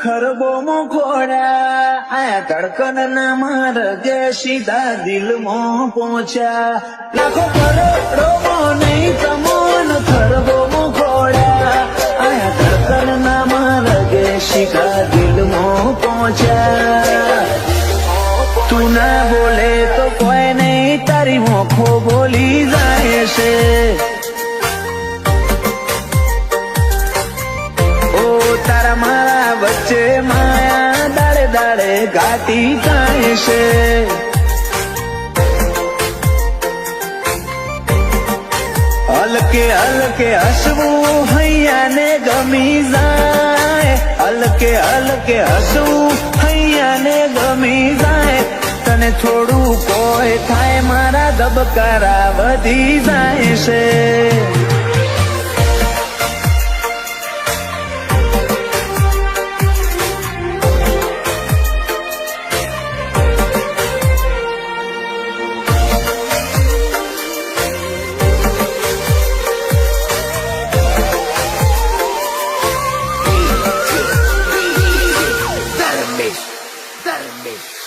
ખરબો મોખોડ્યા આયા ધડકન ના માર જે સીધા દિલમાં પહોંચ્યા લાખો કરોડો નહીં તમોન ખરબો મોખોડ્યા આયા ધડકન ના માર જે સીધા દિલમાં પહોંચ્યા તું ના બોલે તો કોઈ નહીં તારી મોખો બોલી જાય છે તારા મારા વચ્ચે માયા દાડે દાડે ગાતી કાય છે હલકે હલકે હસવું હૈયાને ગમી જાય હલકે હલકે હસવું હૈયાને ગમી જાય તને થોડું કોઈ થાય મારા ધબકારા વધી જાય છે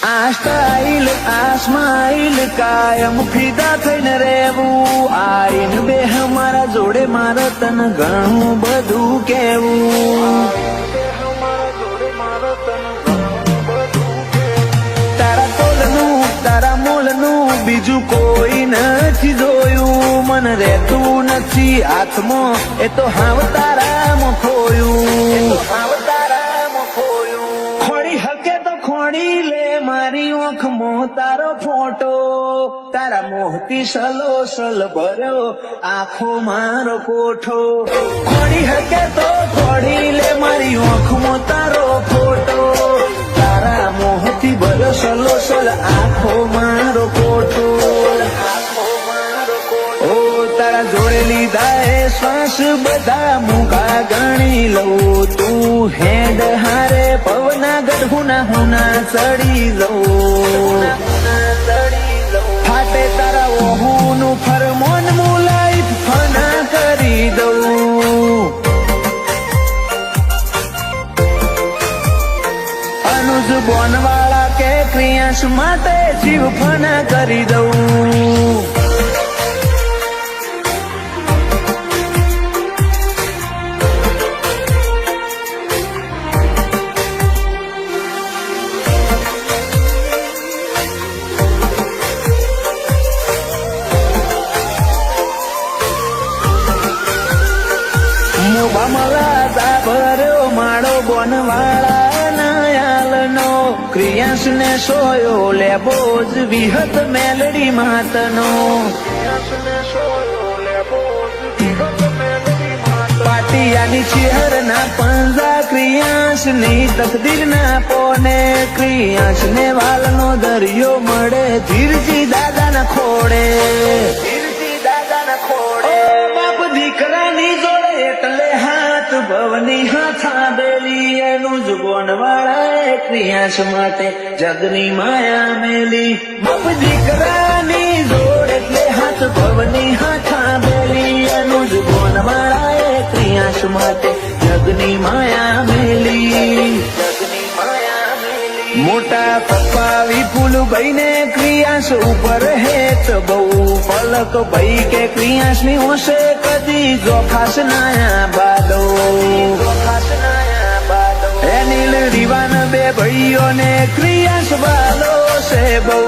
આ સ્ટાઇલ આ સ્માઇલ કાયમ ફિદા થઈને રહેવું આઈન બે મારા જોડે મારે તને ઘણું બધું કેવું તારા તોલનું તારા મોલનું બીજું કોઈ નથી જોયું મને રહેતું નથી હાથમાં એ તો હાવ તારામાં ખોયું ખોડી હકે તો ખોડી લે મારી આંખમાં તારો ફોટો તારા મોહથી સલો સલ ભર્યો આંખો મારો કોઠો ખોડી હકે તો ખોડી લે મારી આંખમાં તારો ફોટો તારા મોહથી ભર્યો સલો સલ આંખો મારો કોઠો ઓ તારા જોડે લીધા એ શ્વાસ બધા મુકા ગણી લઉં તું હેડ હારે પવના ગઢુના હુના ચડી જવું ફાટે તારા ઓહુનું ફરમોન મુલાઈ ફના કરી દઉં અનુજ બોનવાળા કે ક્રિયાંશ માટે જીવ ફના કરી દઉં માળો બોનવાળા નાયાલનો ક્રિયાંશ ને સોયો લેબો જ વિહત મેલડી માતનો પાટિયાની ચેહર ના પંજા ક્રિયાંશ ની તકદીર ના પોને ક્રિયાંશ ને વાલનો દરિયો મળે ધીરજી દાદા ના ખોડે બાપ દીકરાની જોડે એટલે હાથ ભવની હાથા બેલી એનું જ બોનવાળા ક્રિયાંશ માટે જગની માયા મેલી બાપ દીકરાની જોડે એટલે હાથ ભવની હાથા બેલી એનું જ બોનવાળા ક્રિયાંશ માટે જગની માયા મેલી મોટા પપ્પા વિપુલ ભાઈ ને ક્રિયાંશ ઉપર હેત બહુ પલક ભાઈ કે ક્રિયાંશ ની હોશે કદી જોખાશ નાયા બાદો અનિલ રીવાન બે ભાઈઓ ને ક્રિયાંશ વાલો છે બહુ